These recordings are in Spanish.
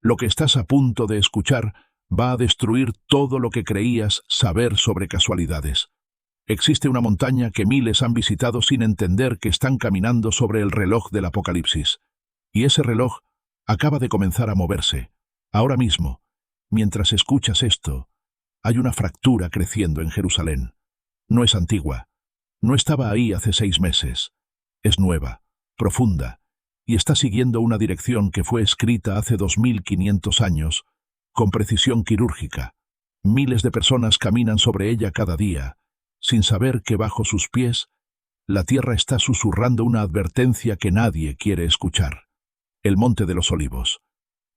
Lo que estás a punto de escuchar va a destruir todo lo que creías saber sobre casualidades. Existe una montaña que miles han visitado sin entender que están caminando sobre el reloj del apocalipsis. Y ese reloj acaba de comenzar a moverse. Ahora mismo, mientras escuchas esto, hay una fractura creciendo en Jerusalén. No es antigua. No estaba ahí hace 6 meses. Es nueva, profunda, y está siguiendo una dirección que fue escrita hace 2500 años, con precisión quirúrgica. Miles de personas caminan sobre ella cada día, sin saber que bajo sus pies la tierra está susurrando una advertencia que nadie quiere escuchar. El Monte de los Olivos.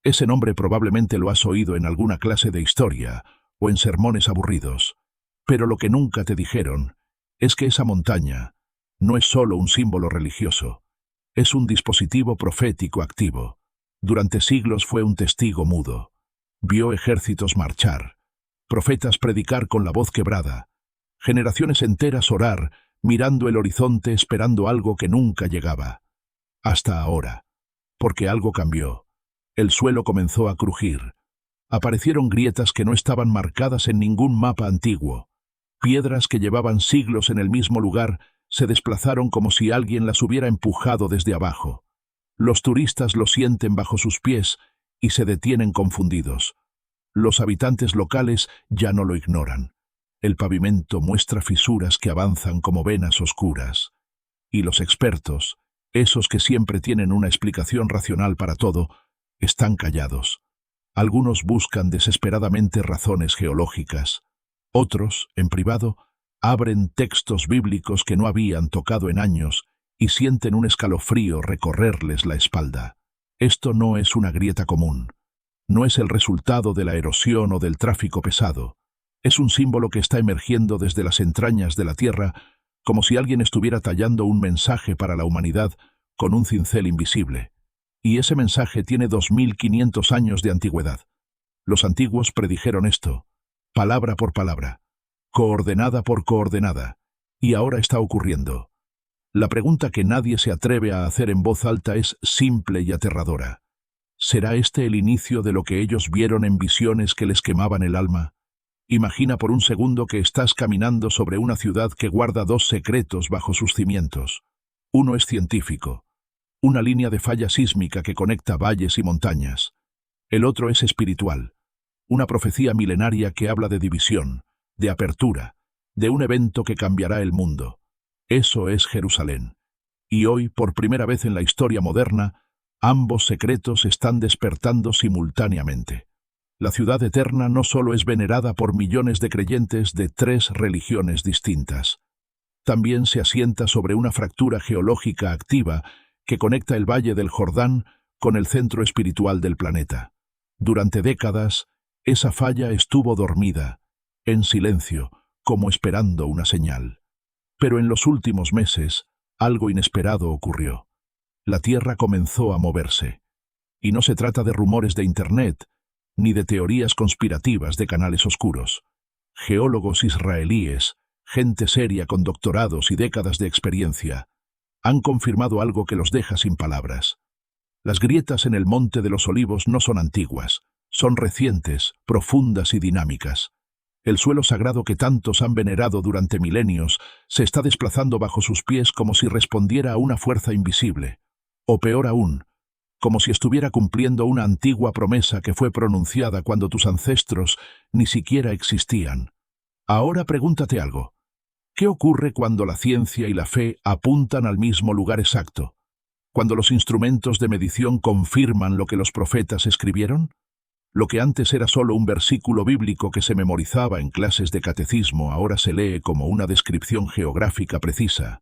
Ese nombre probablemente lo has oído en alguna clase de historia o en sermones aburridos, pero lo que nunca te dijeron es que esa montaña no es solo un símbolo religioso, es un dispositivo profético activo. Durante siglos fue un testigo mudo. Vio ejércitos marchar, profetas predicar con la voz quebrada, generaciones enteras orar, mirando el horizonte esperando algo que nunca llegaba. Hasta ahora, porque algo cambió. El suelo comenzó a crujir. Aparecieron grietas que no estaban marcadas en ningún mapa antiguo. Piedras que llevaban siglos en el mismo lugar se desplazaron como si alguien las hubiera empujado desde abajo. Los turistas lo sienten bajo sus pies y se detienen confundidos. Los habitantes locales ya no lo ignoran. El pavimento muestra fisuras que avanzan como venas oscuras. Y los expertos, esos que siempre tienen una explicación racional para todo, están callados. Algunos buscan desesperadamente razones geológicas. Otros, en privado, abren textos bíblicos que no habían tocado en años y sienten un escalofrío recorrerles la espalda. Esto no es una grieta común. No es el resultado de la erosión o del tráfico pesado. Es un símbolo que está emergiendo desde las entrañas de la tierra, como si alguien estuviera tallando un mensaje para la humanidad con un cincel invisible. Y ese mensaje tiene 2500 años de antigüedad. Los antiguos predijeron esto, palabra por palabra, coordenada por coordenada, y ahora está ocurriendo. La pregunta que nadie se atreve a hacer en voz alta es simple y aterradora. ¿Será este el inicio de lo que ellos vieron en visiones que les quemaban el alma? Imagina por un segundo que estás caminando sobre una ciudad que guarda 2 secretos bajo sus cimientos. Uno es científico, una línea de falla sísmica que conecta valles y montañas. El otro es espiritual, una profecía milenaria que habla de división, de apertura, de un evento que cambiará el mundo. Eso es Jerusalén. Y hoy, por primera vez en la historia moderna, ambos secretos están despertando simultáneamente. La ciudad eterna no solo es venerada por millones de creyentes de 3 religiones distintas. También se asienta sobre una fractura geológica activa que conecta el Valle del Jordán con el centro espiritual del planeta. Durante décadas, esa falla estuvo dormida, en silencio, como esperando una señal. Pero en los últimos meses, algo inesperado ocurrió. La Tierra comenzó a moverse. Y no se trata de rumores de Internet, ni de teorías conspirativas de canales oscuros. Geólogos israelíes, gente seria con doctorados y décadas de experiencia, han confirmado algo que los deja sin palabras. Las grietas en el Monte de los Olivos no son antiguas, son recientes, profundas y dinámicas. El suelo sagrado que tantos han venerado durante milenios se está desplazando bajo sus pies como si respondiera a una fuerza invisible. O peor aún, como si estuviera cumpliendo una antigua promesa que fue pronunciada cuando tus ancestros ni siquiera existían. Ahora pregúntate algo. ¿Qué ocurre cuando la ciencia y la fe apuntan al mismo lugar exacto? ¿Cuando los instrumentos de medición confirman lo que los profetas escribieron? Lo que antes era solo un versículo bíblico que se memorizaba en clases de catecismo ahora se lee como una descripción geográfica precisa,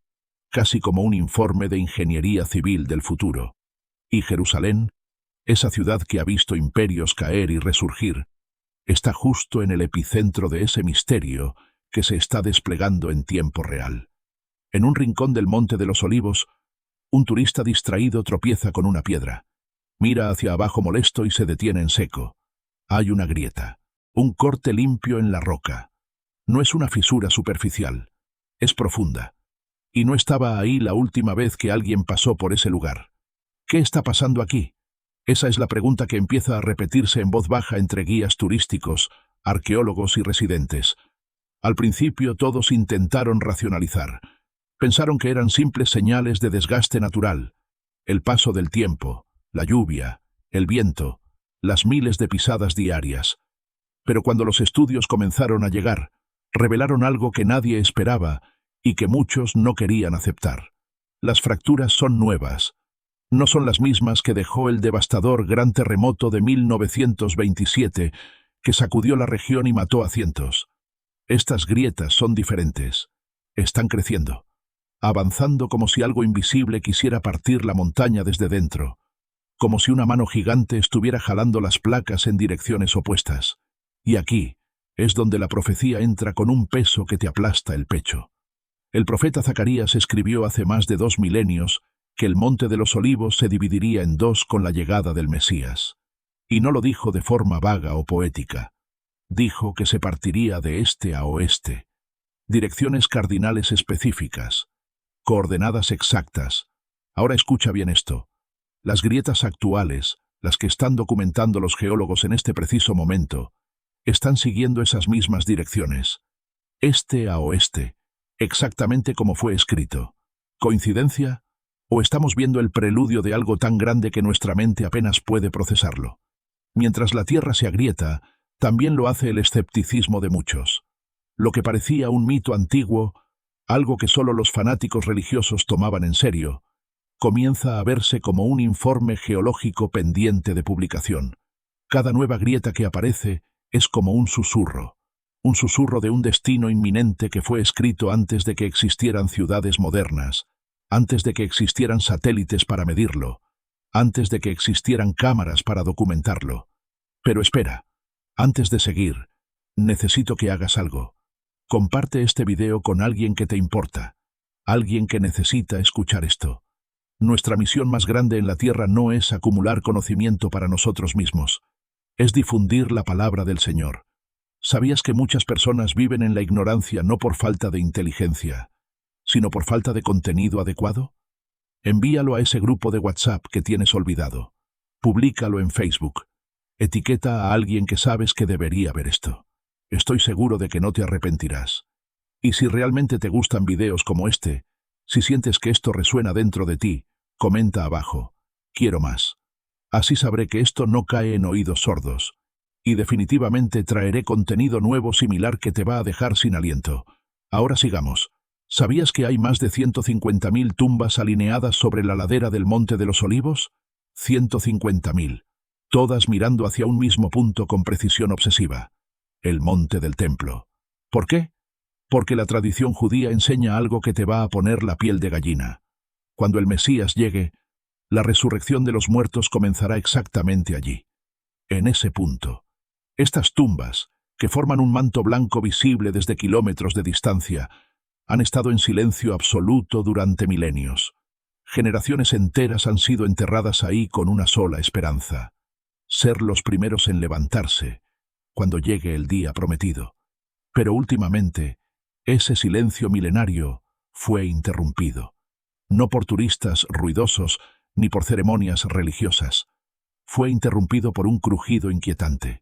casi como un informe de ingeniería civil del futuro. Y Jerusalén, esa ciudad que ha visto imperios caer y resurgir, está justo en el epicentro de ese misterio que se está desplegando en tiempo real. En un rincón del Monte de los Olivos, un turista distraído tropieza con una piedra. Mira hacia abajo molesto y se detiene en seco. Hay una grieta, un corte limpio en la roca. No es una fisura superficial, es profunda. Y no estaba ahí la última vez que alguien pasó por ese lugar. ¿Qué está pasando aquí? Esa es la pregunta que empieza a repetirse en voz baja entre guías turísticos, arqueólogos y residentes. Al principio todos intentaron racionalizar. Pensaron que eran simples señales de desgaste natural, el paso del tiempo, la lluvia, el viento, las miles de pisadas diarias. Pero cuando los estudios comenzaron a llegar, revelaron algo que nadie esperaba y que muchos no querían aceptar. Las fracturas son nuevas. No son las mismas que dejó el devastador gran terremoto de 1927, que sacudió la región y mató a cientos. Estas grietas son diferentes. Están creciendo, avanzando como si algo invisible quisiera partir la montaña desde dentro, como si una mano gigante estuviera jalando las placas en direcciones opuestas. Y aquí es donde la profecía entra con un peso que te aplasta el pecho. El profeta Zacarías escribió hace más de 2 milenios que el Monte de los Olivos se dividiría en dos con la llegada del Mesías. Y no lo dijo de forma vaga o poética. Dijo que se partiría de este a oeste. Direcciones cardinales específicas. Coordenadas exactas. Ahora escucha bien esto. Las grietas actuales, las que están documentando los geólogos en este preciso momento, están siguiendo esas mismas direcciones. Este a oeste, exactamente como fue escrito. ¿Coincidencia? ¿O estamos viendo el preludio de algo tan grande que nuestra mente apenas puede procesarlo? Mientras la Tierra se agrieta, también lo hace el escepticismo de muchos. Lo que parecía un mito antiguo, algo que solo los fanáticos religiosos tomaban en serio, comienza a verse como un informe geológico pendiente de publicación. Cada nueva grieta que aparece es como un susurro de un destino inminente que fue escrito antes de que existieran ciudades modernas, antes de que existieran satélites para medirlo, antes de que existieran cámaras para documentarlo. Pero espera, antes de seguir, necesito que hagas algo. Comparte este video con alguien que te importa, alguien que necesita escuchar esto. Nuestra misión más grande en la Tierra no es acumular conocimiento para nosotros mismos, es difundir la palabra del Señor. ¿Sabías que muchas personas viven en la ignorancia no por falta de inteligencia, sino por falta de contenido adecuado? Envíalo a ese grupo de WhatsApp que tienes olvidado. Públicalo en Facebook. Etiqueta a alguien que sabes que debería ver esto. Estoy seguro de que no te arrepentirás. Y si realmente te gustan videos como este, si sientes que esto resuena dentro de ti, comenta abajo. Quiero más. Así sabré que esto no cae en oídos sordos. Y definitivamente traeré contenido nuevo similar que te va a dejar sin aliento. Ahora sigamos. ¿Sabías que hay más de 150.000 tumbas alineadas sobre la ladera del Monte de los Olivos? 150.000. Todas mirando hacia un mismo punto con precisión obsesiva. El Monte del Templo. ¿Por qué? Porque la tradición judía enseña algo que te va a poner la piel de gallina. Cuando el Mesías llegue, la resurrección de los muertos comenzará exactamente allí. En ese punto. Estas tumbas, que forman un manto blanco visible desde kilómetros de distancia, han estado en silencio absoluto durante milenios. Generaciones enteras han sido enterradas ahí con una sola esperanza: ser los primeros en levantarse cuando llegue el día prometido. Pero últimamente, ese silencio milenario fue interrumpido. No por turistas ruidosos ni por ceremonias religiosas. Fue interrumpido por un crujido inquietante.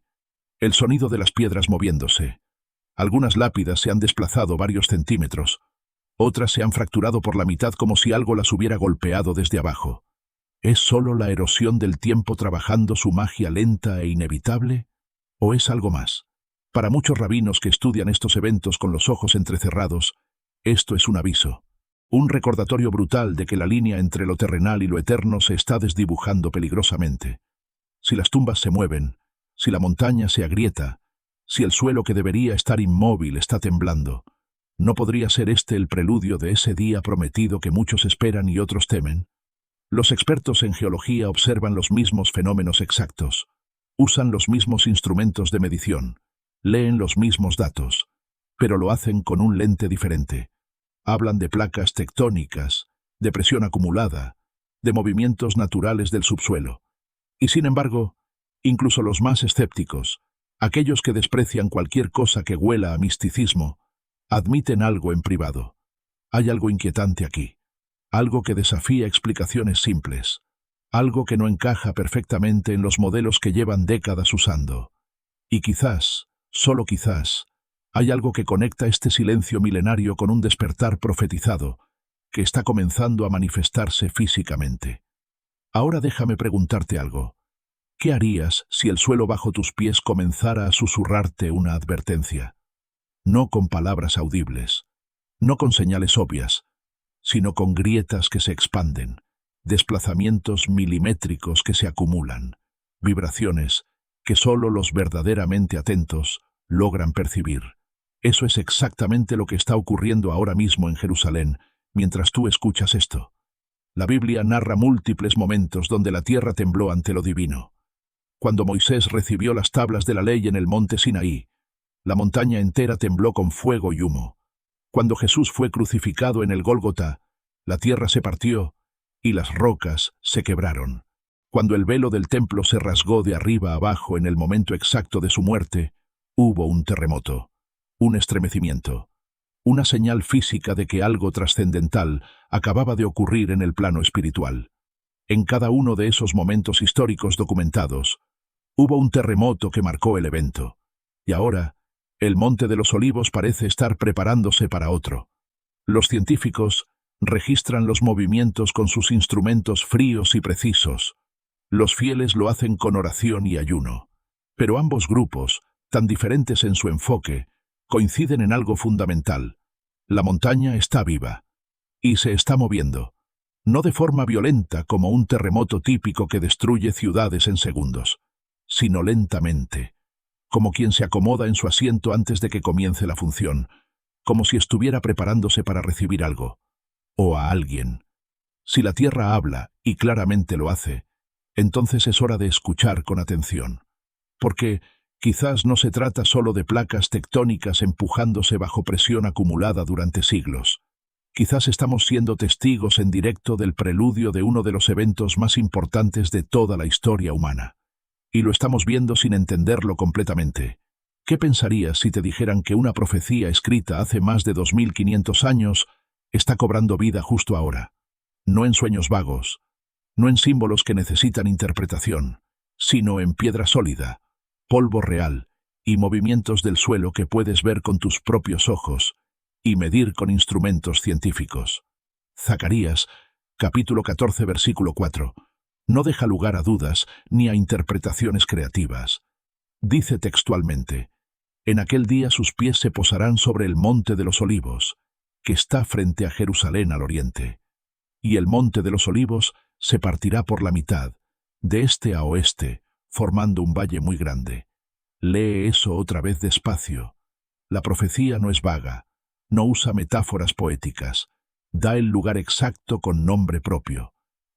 El sonido de las piedras moviéndose. Algunas lápidas se han desplazado varios centímetros. Otras se han fracturado por la mitad como si algo las hubiera golpeado desde abajo. ¿Es solo la erosión del tiempo trabajando su magia lenta e inevitable? ¿O es algo más? Para muchos rabinos que estudian estos eventos con los ojos entrecerrados, esto es un aviso. Un recordatorio brutal de que la línea entre lo terrenal y lo eterno se está desdibujando peligrosamente. Si las tumbas se mueven, si la montaña se agrieta, si el suelo que debería estar inmóvil está temblando, ¿no podría ser este el preludio de ese día prometido que muchos esperan y otros temen? Los expertos en geología observan los mismos fenómenos exactos, usan los mismos instrumentos de medición, leen los mismos datos, pero lo hacen con un lente diferente. Hablan de placas tectónicas, de presión acumulada, de movimientos naturales del subsuelo. Y sin embargo, incluso los más escépticos, aquellos que desprecian cualquier cosa que huela a misticismo, admiten algo en privado. Hay algo inquietante aquí, algo que desafía explicaciones simples. algo que no encaja perfectamente en los modelos que llevan décadas usando. Y quizás, solo quizás, hay algo que conecta este silencio milenario con un despertar profetizado que está comenzando a manifestarse físicamente. Ahora déjame preguntarte algo. ¿Qué harías si el suelo bajo tus pies comenzara a susurrarte una advertencia? No con palabras audibles, no con señales obvias, sino con grietas que se expanden, desplazamientos milimétricos que se acumulan, vibraciones que solo los verdaderamente atentos logran percibir. Eso es exactamente lo que está ocurriendo ahora mismo en Jerusalén, mientras tú escuchas esto. La Biblia narra múltiples momentos donde la tierra tembló ante lo divino. Cuando Moisés recibió las tablas de la ley en el monte Sinaí, la montaña entera tembló con fuego y humo. Cuando Jesús fue crucificado en el Gólgota, la tierra se partió y las rocas se quebraron. Cuando el velo del templo se rasgó de arriba a abajo en el momento exacto de su muerte, hubo un terremoto, un estremecimiento, una señal física de que algo trascendental acababa de ocurrir en el plano espiritual. En cada uno de esos momentos históricos documentados, hubo un terremoto que marcó el evento. Y ahora, el Monte de los Olivos parece estar preparándose para otro. Los científicos registran los movimientos con sus instrumentos fríos y precisos. Los fieles lo hacen con oración y ayuno. Pero ambos grupos, tan diferentes en su enfoque, coinciden en algo fundamental. La montaña está viva. Y se está moviendo. No de forma violenta como un terremoto típico que destruye ciudades en segundos, sino lentamente, como quien se acomoda en su asiento antes de que comience la función, como si estuviera preparándose para recibir algo, o a alguien. Si la tierra habla, y claramente lo hace, entonces es hora de escuchar con atención. Porque quizás no se trata solo de placas tectónicas empujándose bajo presión acumulada durante siglos. Quizás estamos siendo testigos en directo del preludio de uno de los eventos más importantes de toda la historia humana. Y lo estamos viendo sin entenderlo completamente. ¿Qué pensarías si te dijeran que una profecía escrita hace más de 2500 años está cobrando vida justo ahora? No en sueños vagos, no en símbolos que necesitan interpretación, sino en piedra sólida, polvo real y movimientos del suelo que puedes ver con tus propios ojos y medir con instrumentos científicos. Zacarías, capítulo 14, versículo 4. No deja lugar a dudas ni a interpretaciones creativas. Dice textualmente: en aquel día sus pies se posarán sobre el Monte de los Olivos, que está frente a Jerusalén al oriente. Y el Monte de los Olivos se partirá por la mitad, de este a oeste, formando un valle muy grande. Lee eso otra vez despacio. La profecía no es vaga, no usa metáforas poéticas, da el lugar exacto con nombre propio,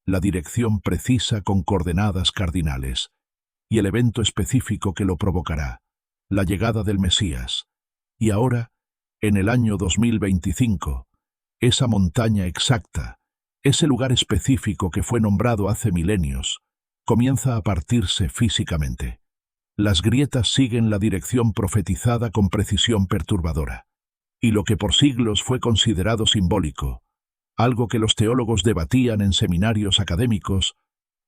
la dirección precisa con coordenadas cardinales, y el evento específico que lo provocará, la llegada del Mesías. Y ahora, en el año 2025, esa montaña exacta, ese lugar específico que fue nombrado hace milenios, comienza a partirse físicamente. Las grietas siguen la dirección profetizada con precisión perturbadora. Y lo que por siglos fue considerado simbólico, algo que los teólogos debatían en seminarios académicos,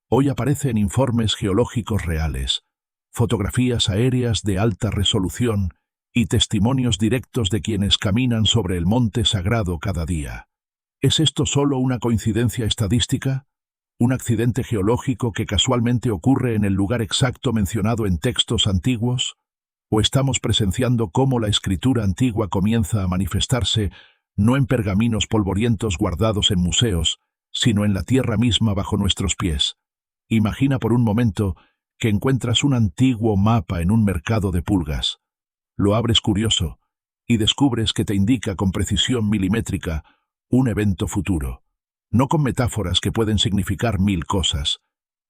hoy aparece en informes geológicos reales, fotografías aéreas de alta resolución y testimonios directos de quienes caminan sobre el monte sagrado cada día. ¿Es esto solo una coincidencia estadística? ¿Un accidente geológico que casualmente ocurre en el lugar exacto mencionado en textos antiguos? ¿O estamos presenciando cómo la escritura antigua comienza a manifestarse no en pergaminos polvorientos guardados en museos, sino en la tierra misma bajo nuestros pies? Imagina por un momento que encuentras un antiguo mapa en un mercado de pulgas. Lo abres curioso y descubres que te indica con precisión milimétrica un evento futuro, no con metáforas que pueden significar 1000 cosas,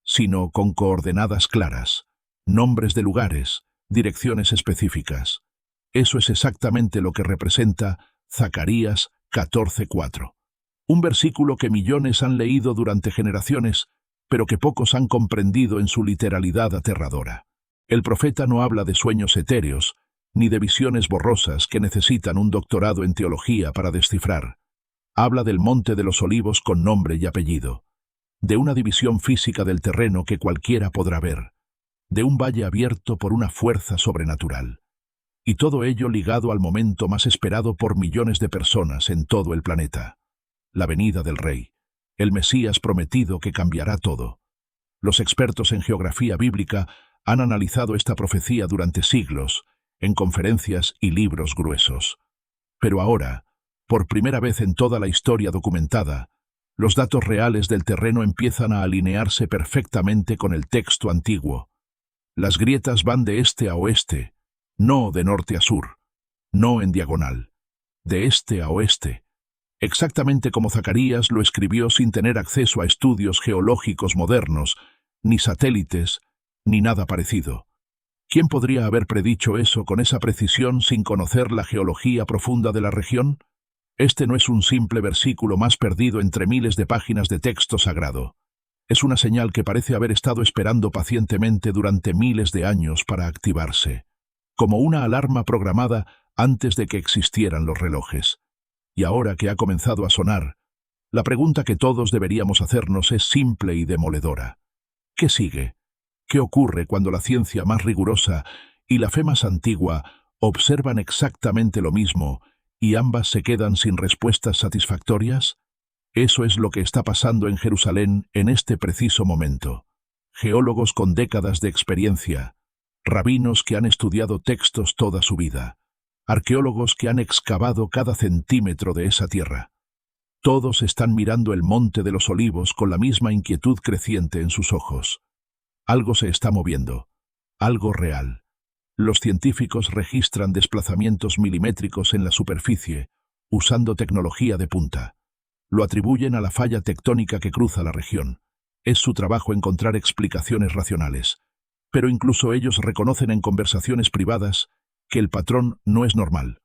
sino con coordenadas claras, nombres de lugares, direcciones específicas. Eso es exactamente lo que representa Zacarías 14:4. Un versículo que millones han leído durante generaciones, pero que pocos han comprendido en su literalidad aterradora. El profeta no habla de sueños etéreos, ni de visiones borrosas que necesitan un doctorado en teología para descifrar. Habla del Monte de los Olivos con nombre y apellido. de una división física del terreno que cualquiera podrá ver, de un valle abierto por una fuerza sobrenatural. Y todo ello ligado al momento más esperado por millones de personas en todo el planeta: la venida del Rey, el Mesías prometido que cambiará todo. Los expertos en geografía bíblica han analizado esta profecía durante siglos, en conferencias y libros gruesos. Pero ahora, por primera vez en toda la historia documentada, los datos reales del terreno empiezan a alinearse perfectamente con el texto antiguo. Las grietas van de este a oeste, no de norte a sur, no en diagonal, de este a oeste, exactamente como Zacarías lo escribió sin tener acceso a estudios geológicos modernos, ni satélites, ni nada parecido. ¿Quién podría haber predicho eso con esa precisión sin conocer la geología profunda de la región? Este no es un simple versículo más perdido entre miles de páginas de texto sagrado. Es una señal que parece haber estado esperando pacientemente durante miles de años para activarse, como una alarma programada antes de que existieran los relojes. Y ahora que ha comenzado a sonar, la pregunta que todos deberíamos hacernos es simple y demoledora. ¿Qué sigue? ¿Qué ocurre cuando la ciencia más rigurosa y la fe más antigua observan exactamente lo mismo y ambas se quedan sin respuestas satisfactorias? Eso es lo que está pasando en Jerusalén en este preciso momento. Geólogos con décadas de experiencia, rabinos que han estudiado textos toda su vida, arqueólogos que han excavado cada centímetro de esa tierra. Todos están mirando el Monte de los Olivos con la misma inquietud creciente en sus ojos. Algo se está moviendo, algo real. Los científicos registran desplazamientos milimétricos en la superficie, usando tecnología de punta. Lo atribuyen a la falla tectónica que cruza la región. Es su trabajo encontrar explicaciones racionales. Pero incluso ellos reconocen en conversaciones privadas que el patrón no es normal.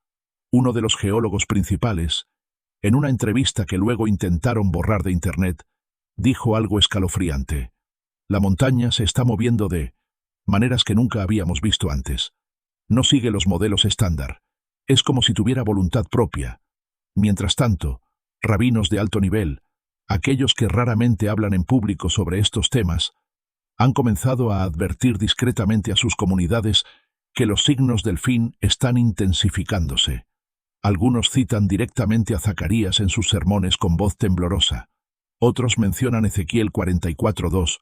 Uno de los geólogos principales, en una entrevista que luego intentaron borrar de Internet, dijo algo escalofriante. La montaña se está moviendo de maneras que nunca habíamos visto antes. No sigue los modelos estándar. Es como si tuviera voluntad propia. Mientras tanto, rabinos de alto nivel, aquellos que raramente hablan en público sobre estos temas, han comenzado a advertir discretamente a sus comunidades que los signos del fin están intensificándose. Algunos citan directamente a Zacarías en sus sermones con voz temblorosa. Otros mencionan Ezequiel 44:2,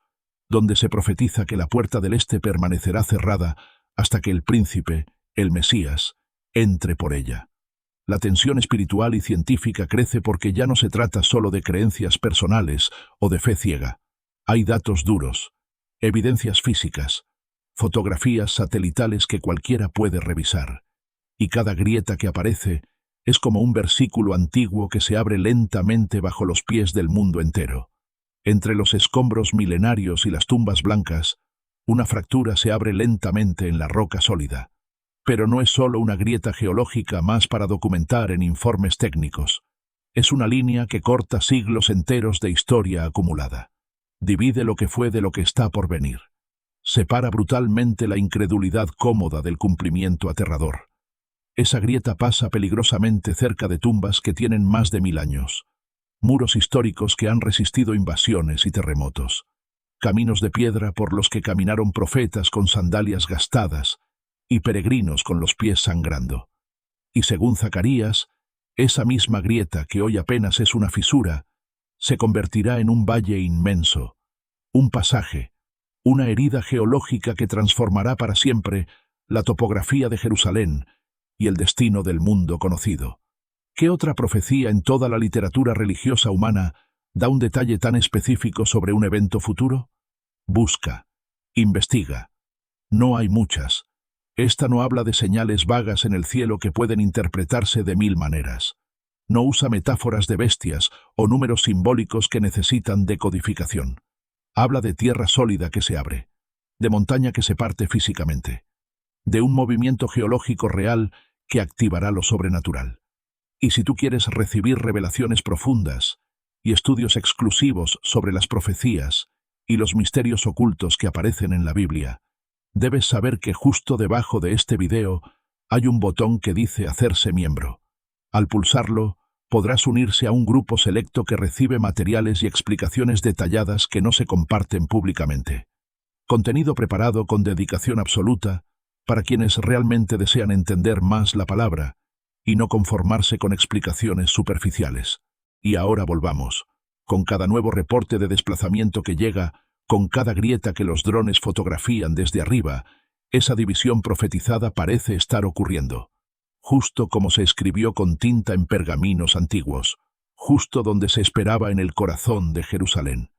donde se profetiza que la puerta del este permanecerá cerrada hasta que el príncipe, el Mesías, entre por ella. La tensión espiritual y científica crece porque ya no se trata solo de creencias personales o de fe ciega. Hay datos duros, evidencias físicas, fotografías satelitales que cualquiera puede revisar. Y cada grieta que aparece es como un versículo antiguo que se abre lentamente bajo los pies del mundo entero. Entre los escombros milenarios y las tumbas blancas, una fractura se abre lentamente en la roca sólida. Pero no es solo una grieta geológica más para documentar en informes técnicos. Es una línea que corta siglos enteros de historia acumulada. Divide lo que fue de lo que está por venir. Separa brutalmente la incredulidad cómoda del cumplimiento aterrador. Esa grieta pasa peligrosamente cerca de tumbas que tienen más de 1000 años. Muros históricos que han resistido invasiones y terremotos. Caminos de piedra por los que caminaron profetas con sandalias gastadas y peregrinos con los pies sangrando. Y según Zacarías, esa misma grieta que hoy apenas es una fisura, se convertirá en un valle inmenso, un pasaje, una herida geológica que transformará para siempre la topografía de Jerusalén y el destino del mundo conocido. ¿Qué otra profecía en toda la literatura religiosa humana da un detalle tan específico sobre un evento futuro? Busca, investiga. No hay muchas. Esta no habla de señales vagas en el cielo que pueden interpretarse de 1000 maneras. No usa metáforas de bestias o números simbólicos que necesitan decodificación. Habla de tierra sólida que se abre, de montaña que se parte físicamente, de un movimiento geológico real que activará lo sobrenatural. Y si tú quieres recibir revelaciones profundas y estudios exclusivos sobre las profecías y los misterios ocultos que aparecen en la Biblia, debes saber que justo debajo de este video hay un botón que dice hacerse miembro. Al pulsarlo, Podrás unirse a un grupo selecto que recibe materiales y explicaciones detalladas que no se comparten públicamente. Contenido preparado con dedicación absoluta para quienes realmente desean entender más la palabra y no conformarse con explicaciones superficiales. Y ahora volvamos. Con cada nuevo reporte de desplazamiento que llega, con cada grieta que los drones fotografían desde arriba, esa división profetizada parece estar ocurriendo. Justo como se escribió con tinta en pergaminos antiguos, justo donde se esperaba en el corazón de Jerusalén.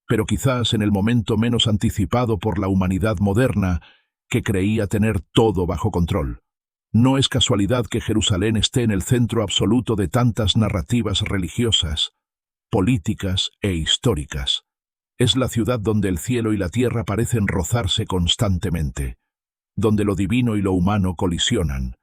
Pero quizás en el momento menos anticipado por la humanidad moderna, que creía tener todo bajo control. No es casualidad que Jerusalén esté en el centro absoluto de tantas narrativas religiosas, políticas e históricas. Es la ciudad donde el cielo y la tierra parecen rozarse constantemente, donde lo divino y lo humano colisionan.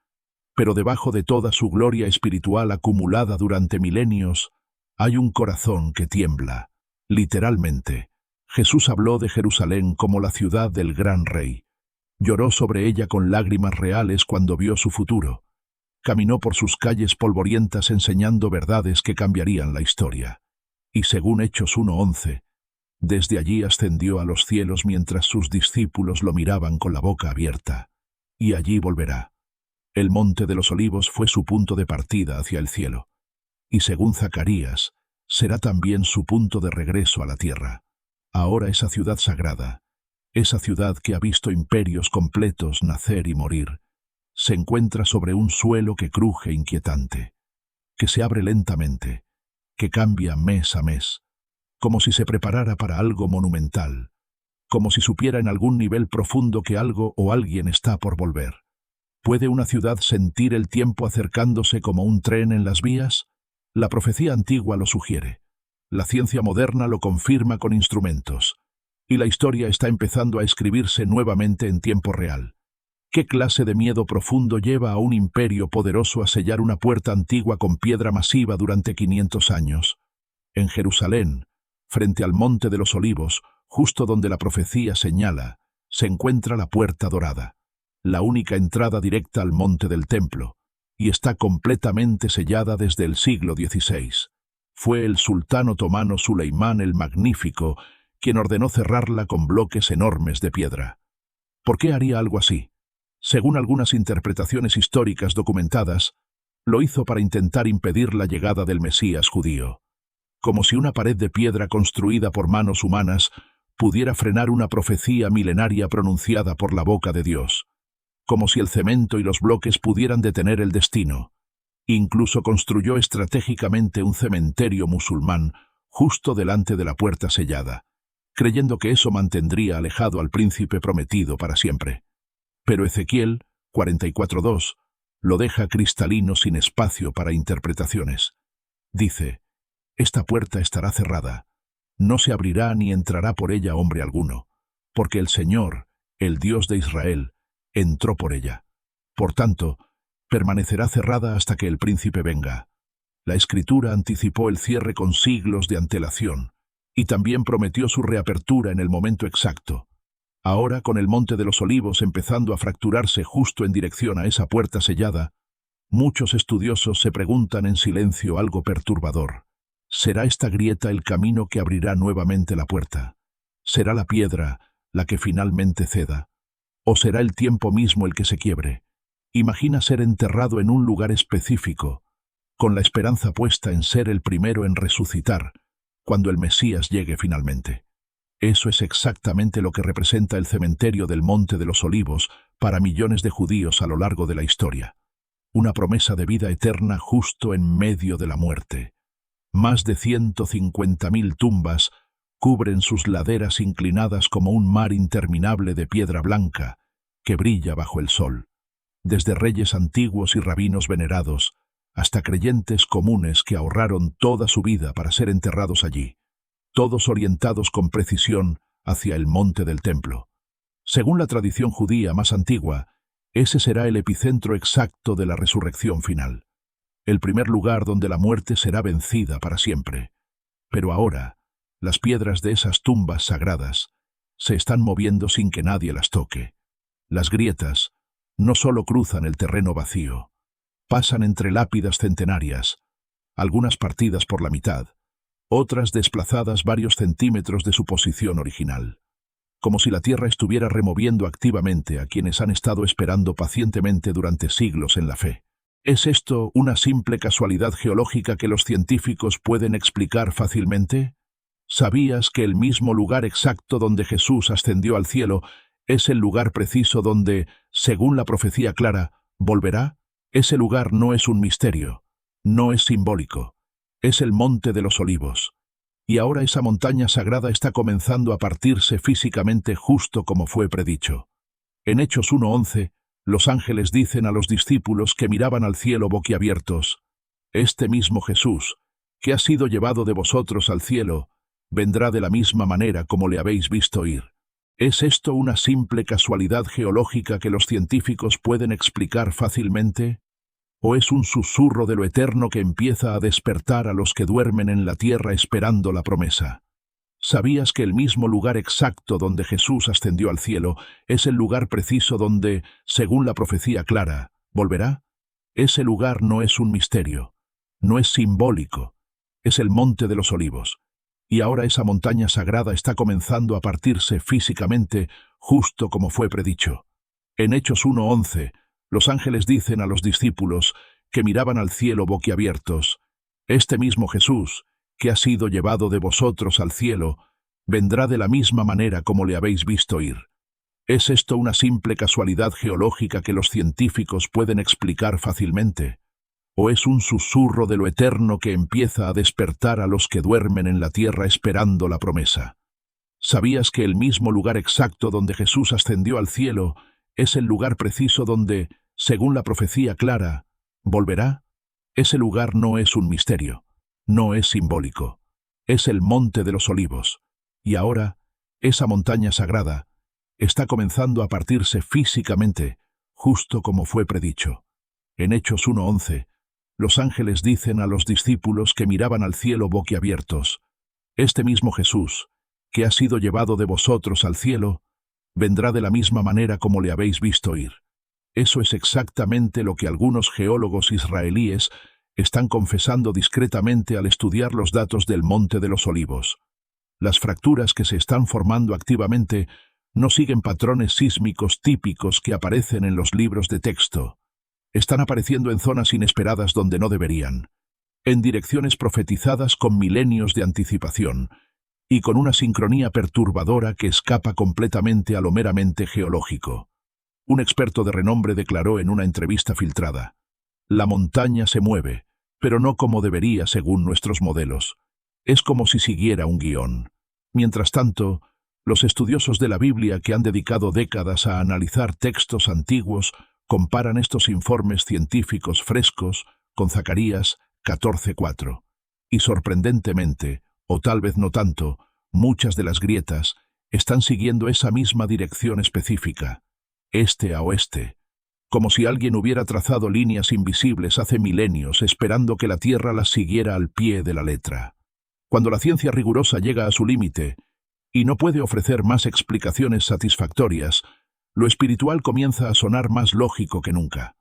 Pero debajo de toda su gloria espiritual acumulada durante milenios, hay un corazón que tiembla. Literalmente, Jesús habló de Jerusalén como la ciudad del gran rey. Lloró sobre ella con lágrimas reales cuando vio su futuro. Caminó por sus calles polvorientas enseñando verdades que cambiarían la historia. Y según Hechos 1:11, desde allí ascendió a los cielos mientras sus discípulos lo miraban con la boca abierta. Y allí volverá. El monte de los olivos fue su punto de partida hacia el cielo. Y según Zacarías, será también su punto de regreso a la tierra. Ahora esa ciudad sagrada, esa ciudad que ha visto imperios completos nacer y morir, se encuentra sobre un suelo que cruje inquietante, que se abre lentamente, que cambia mes a mes, como si se preparara para algo monumental, como si supiera en algún nivel profundo que algo o alguien está por volver. ¿Puede una ciudad sentir el tiempo acercándose como un tren en las vías? La profecía antigua lo sugiere. La ciencia moderna lo confirma con instrumentos. Y la historia está empezando a escribirse nuevamente en tiempo real. ¿Qué clase de miedo profundo lleva a un imperio poderoso a sellar una puerta antigua con piedra masiva durante 500 años? En Jerusalén, frente al Monte de los Olivos, justo donde la profecía señala, se encuentra la Puerta Dorada, la única entrada directa al monte del templo, y está completamente sellada desde el siglo XVI. Fue el sultán otomano Suleimán el Magnífico quien ordenó cerrarla con bloques enormes de piedra. ¿Por qué haría algo así? Según algunas interpretaciones históricas documentadas, lo hizo para intentar impedir la llegada del Mesías judío. Como si una pared de piedra construida por manos humanas pudiera frenar una profecía milenaria pronunciada por la boca de Dios. Como si el cemento y los bloques pudieran detener el destino. Incluso construyó estratégicamente un cementerio musulmán justo delante de la puerta sellada, creyendo que eso mantendría alejado al príncipe prometido para siempre. Pero Ezequiel 44:2 lo deja cristalino sin espacio para interpretaciones. Dice, esta puerta estará cerrada, no se abrirá ni entrará por ella hombre alguno, porque el Señor, el Dios de Israel, entró por ella. Por tanto, permanecerá cerrada hasta que el príncipe venga. La Escritura anticipó el cierre con siglos de antelación, y también prometió su reapertura en el momento exacto. Ahora, con el Monte de los Olivos empezando a fracturarse justo en dirección a esa puerta sellada, muchos estudiosos se preguntan en silencio algo perturbador. ¿Será esta grieta el camino que abrirá nuevamente la puerta? ¿Será la piedra la que finalmente ceda? ¿O será el tiempo mismo el que se quiebre? Imagina ser enterrado en un lugar específico, con la esperanza puesta en ser el primero en resucitar, cuando el Mesías llegue finalmente. Eso es exactamente lo que representa el cementerio del Monte de los Olivos para millones de judíos a lo largo de la historia. Una promesa de vida eterna justo en medio de la muerte. Más de 150.000 tumbas cubren sus laderas inclinadas como un mar interminable de piedra blanca que brilla bajo el sol. Desde reyes antiguos y rabinos venerados, hasta creyentes comunes que ahorraron toda su vida para ser enterrados allí, todos orientados con precisión hacia el monte del templo. Según la tradición judía más antigua, ese será el epicentro exacto de la resurrección final, el primer lugar donde la muerte será vencida para siempre. Pero ahora, las piedras de esas tumbas sagradas se están moviendo sin que nadie las toque. Las grietas no solo cruzan el terreno vacío, pasan entre lápidas centenarias, algunas partidas por la mitad, otras desplazadas varios centímetros de su posición original, como si la Tierra estuviera removiendo activamente a quienes han estado esperando pacientemente durante siglos en la fe. ¿Es esto una simple casualidad geológica que los científicos pueden explicar fácilmente? ¿Sabías que el mismo lugar exacto donde Jesús ascendió al cielo es el lugar preciso donde, según la profecía clara, volverá? Ese lugar no es un misterio, no es simbólico, es el Monte de los Olivos. Y ahora esa montaña sagrada está comenzando a partirse físicamente justo como fue predicho. En Hechos 1:11, los ángeles dicen a los discípulos que miraban al cielo boquiabiertos: «Este mismo Jesús, que ha sido llevado de vosotros al cielo, vendrá de la misma manera como le habéis visto ir». ¿Es esto una simple casualidad geológica que los científicos pueden explicar fácilmente? ¿O es un susurro de lo eterno que empieza a despertar a los que duermen en la tierra esperando la promesa? ¿Sabías que el mismo lugar exacto donde Jesús ascendió al cielo es el lugar preciso donde, según la profecía clara, volverá? Ese lugar no es un misterio, no es simbólico, es el Monte de los Olivos. Y ahora esa montaña sagrada está comenzando a partirse físicamente, justo como fue predicho. En Hechos 1:11, los ángeles dicen a los discípulos que miraban al cielo boquiabiertos: «Este mismo Jesús, que ha sido llevado de vosotros al cielo, vendrá de la misma manera como le habéis visto ir». ¿Es esto una simple casualidad geológica que los científicos pueden explicar fácilmente? ¿O es un susurro de lo eterno que empieza a despertar a los que duermen en la tierra esperando la promesa? ¿Sabías que el mismo lugar exacto donde Jesús ascendió al cielo es el lugar preciso donde, según la profecía clara, volverá? Ese lugar no es un misterio, no es simbólico, es el Monte de los Olivos. Y ahora, esa montaña sagrada está comenzando a partirse físicamente, justo como fue predicho. En Hechos 1:11, los ángeles dicen a los discípulos que miraban al cielo boquiabiertos: «Este mismo Jesús, que ha sido llevado de vosotros al cielo, vendrá de la misma manera como le habéis visto ir». Eso es exactamente lo que algunos geólogos israelíes están confesando discretamente al estudiar los datos del Monte de los Olivos. Las fracturas que se están formando activamente no siguen patrones sísmicos típicos que aparecen en los libros de texto. Están apareciendo en zonas inesperadas donde no deberían, en direcciones profetizadas con milenios de anticipación, y con una sincronía perturbadora que escapa completamente a lo meramente geológico. Un experto de renombre declaró en una entrevista filtrada: «La montaña se mueve, pero no como debería según nuestros modelos. Es como si siguiera un guión». Mientras tanto, los estudiosos de la Biblia que han dedicado décadas a analizar textos antiguos comparan estos informes científicos frescos con Zacarías 14:4. Y sorprendentemente, o tal vez no tanto, muchas de las grietas están siguiendo esa misma dirección específica, este a oeste, como si alguien hubiera trazado líneas invisibles hace milenios esperando que la Tierra las siguiera al pie de la letra. Cuando la ciencia rigurosa llega a su límite y no puede ofrecer más explicaciones satisfactorias, lo espiritual comienza a sonar más lógico que nunca.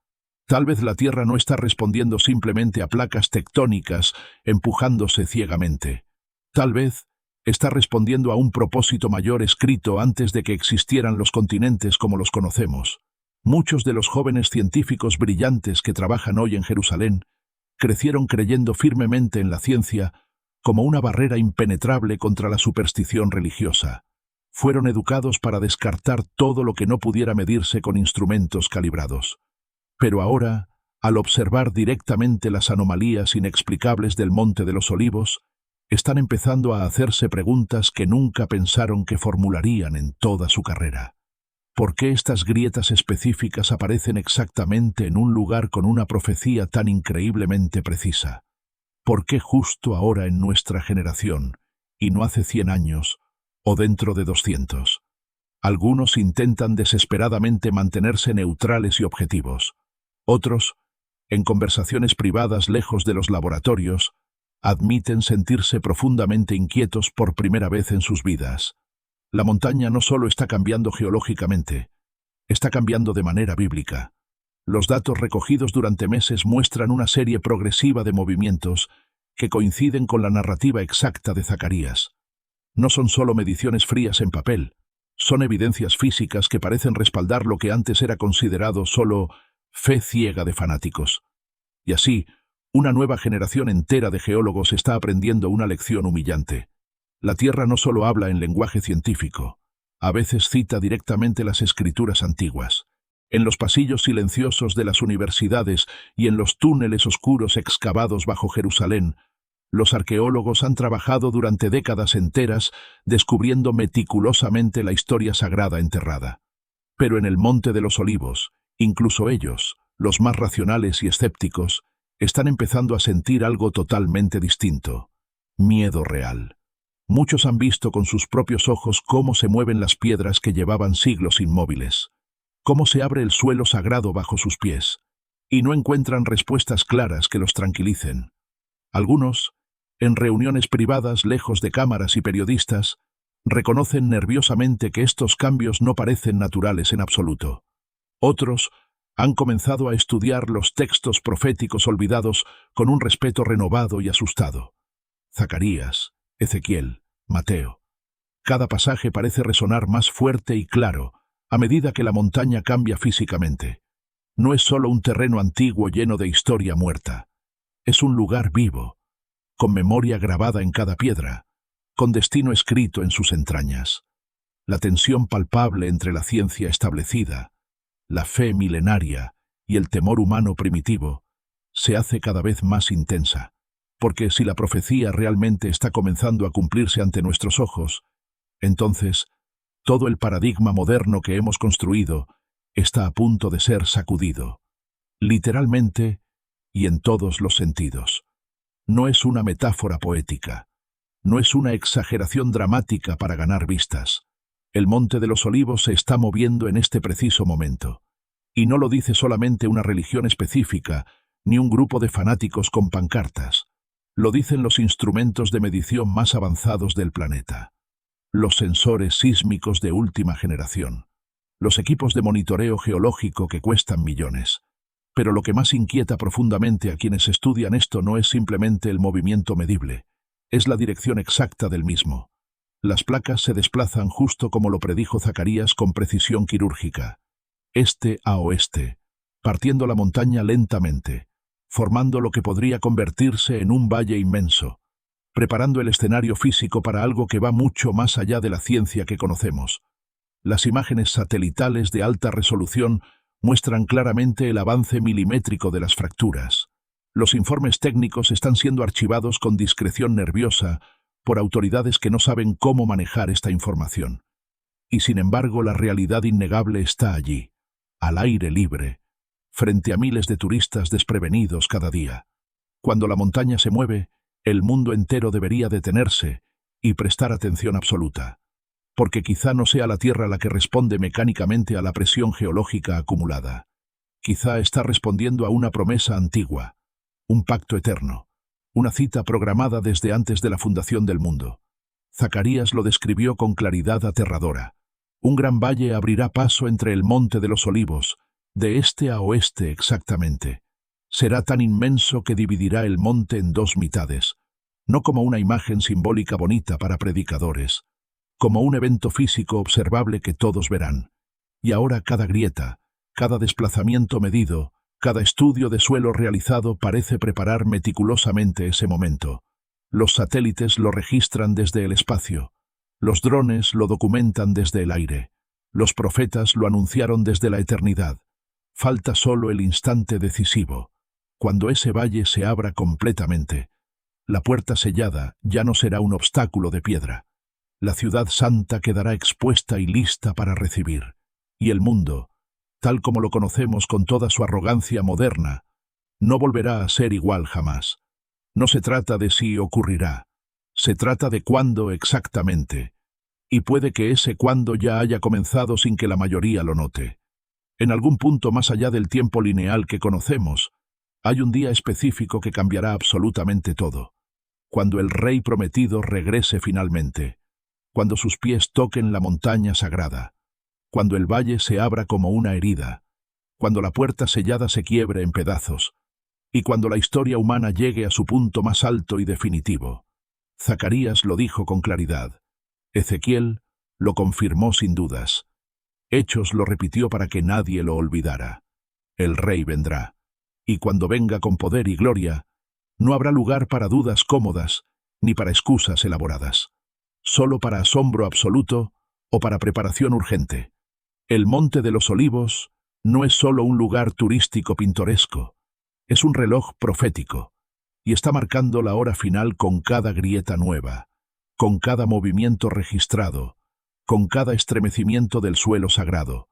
Tal vez la Tierra no está respondiendo simplemente a placas tectónicas empujándose ciegamente. Tal vez está respondiendo a un propósito mayor escrito antes de que existieran los continentes como los conocemos. Muchos de los jóvenes científicos brillantes que trabajan hoy en Jerusalén crecieron creyendo firmemente en la ciencia como una barrera impenetrable contra la superstición religiosa. Fueron educados para descartar todo lo que no pudiera medirse con instrumentos calibrados. Pero ahora, al observar directamente las anomalías inexplicables del Monte de los Olivos, están empezando a hacerse preguntas que nunca pensaron que formularían en toda su carrera. ¿Por qué estas grietas específicas aparecen exactamente en un lugar con una profecía tan increíblemente precisa? ¿Por qué justo ahora en nuestra generación, y no hace 100 años, o dentro de 200? Algunos intentan desesperadamente mantenerse neutrales y objetivos. Otros, en conversaciones privadas lejos de los laboratorios, admiten sentirse profundamente inquietos por primera vez en sus vidas. La montaña no solo está cambiando geológicamente, está cambiando de manera bíblica. Los datos recogidos durante meses muestran una serie progresiva de movimientos que coinciden con la narrativa exacta de Zacarías. No son solo mediciones frías en papel, son evidencias físicas que parecen respaldar lo que antes era considerado solo fe ciega de fanáticos. Y así, una nueva generación entera de geólogos está aprendiendo una lección humillante. La Tierra no solo habla en lenguaje científico, a veces cita directamente las escrituras antiguas. En los pasillos silenciosos de las universidades y en los túneles oscuros excavados bajo Jerusalén, los arqueólogos han trabajado durante décadas enteras descubriendo meticulosamente la historia sagrada enterrada. Pero en el Monte de los Olivos, incluso ellos, los más racionales y escépticos, están empezando a sentir algo totalmente distinto: miedo real. Muchos han visto con sus propios ojos cómo se mueven las piedras que llevaban siglos inmóviles, cómo se abre el suelo sagrado bajo sus pies, y no encuentran respuestas claras que los tranquilicen. Algunos, en reuniones privadas lejos de cámaras y periodistas, reconocen nerviosamente que estos cambios no parecen naturales en absoluto. Otros han comenzado a estudiar los textos proféticos olvidados con un respeto renovado y asustado. Zacarías, Ezequiel, Mateo. Cada pasaje parece resonar más fuerte y claro a medida que la montaña cambia físicamente. No es solo un terreno antiguo lleno de historia muerta. Es un lugar vivo, con memoria grabada en cada piedra, con destino escrito en sus entrañas. La tensión palpable entre la ciencia establecida, la fe milenaria y el temor humano primitivo se hace cada vez más intensa, porque si la profecía realmente está comenzando a cumplirse ante nuestros ojos, entonces todo el paradigma moderno que hemos construido está a punto de ser sacudido, literalmente y en todos los sentidos. No es una metáfora poética, no es una exageración dramática para ganar vistas. El Monte de los Olivos se está moviendo en este preciso momento. Y no lo dice solamente una religión específica, ni un grupo de fanáticos con pancartas. Lo dicen los instrumentos de medición más avanzados del planeta. Los sensores sísmicos de última generación. Los equipos de monitoreo geológico que cuestan millones. Pero lo que más inquieta profundamente a quienes estudian esto no es simplemente el movimiento medible, es la dirección exacta del mismo. Las placas se desplazan justo como lo predijo Zacarías con precisión quirúrgica, este a oeste, partiendo la montaña lentamente, formando lo que podría convertirse en un valle inmenso, preparando el escenario físico para algo que va mucho más allá de la ciencia que conocemos. Las imágenes satelitales de alta resolución muestran claramente el avance milimétrico de las fracturas. Los informes técnicos están siendo archivados con discreción nerviosa por autoridades que no saben cómo manejar esta información. Y sin embargo, la realidad innegable está allí, al aire libre, frente a miles de turistas desprevenidos cada día. Cuando la montaña se mueve, el mundo entero debería detenerse y prestar atención absoluta, porque quizá no sea la Tierra la que responde mecánicamente a la presión geológica acumulada. Quizá está respondiendo a una promesa antigua, un pacto eterno, una cita programada desde antes de la fundación del mundo. Zacarías lo describió con claridad aterradora. Un gran valle abrirá paso entre el Monte de los Olivos, de este a oeste exactamente. Será tan inmenso que dividirá el monte en dos mitades, no como una imagen simbólica bonita para predicadores, como un evento físico observable que todos verán. Y ahora cada grieta, cada desplazamiento medido, cada estudio de suelo realizado parece preparar meticulosamente ese momento. Los satélites lo registran desde el espacio, los drones lo documentan desde el aire, los profetas lo anunciaron desde la eternidad. Falta solo el instante decisivo, cuando ese valle se abra completamente. La puerta sellada ya no será un obstáculo de piedra. La ciudad santa quedará expuesta y lista para recibir. Y el mundo, tal como lo conocemos con toda su arrogancia moderna, no volverá a ser igual jamás. No se trata de si ocurrirá, se trata de cuándo exactamente. Y puede que ese cuándo ya haya comenzado sin que la mayoría lo note. En algún punto más allá del tiempo lineal que conocemos, hay un día específico que cambiará absolutamente todo. Cuando el Rey prometido regrese finalmente, cuando sus pies toquen la montaña sagrada, cuando el valle se abra como una herida, cuando la puerta sellada se quiebre en pedazos, y cuando la historia humana llegue a su punto más alto y definitivo. Zacarías lo dijo con claridad. Ezequiel lo confirmó sin dudas. Hechos lo repitió para que nadie lo olvidara. El Rey vendrá, y cuando venga con poder y gloria, no habrá lugar para dudas cómodas ni para excusas elaboradas, solo para asombro absoluto o para preparación urgente. El Monte de los Olivos no es solo un lugar turístico pintoresco, es un reloj profético, y está marcando la hora final con cada grieta nueva, con cada movimiento registrado, con cada estremecimiento del suelo sagrado.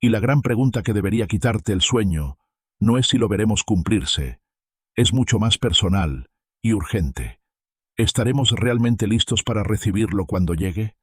Y la gran pregunta que debería quitarte el sueño no es si lo veremos cumplirse, es mucho más personal y urgente. ¿Estaremos realmente listos para recibirlo cuando llegue?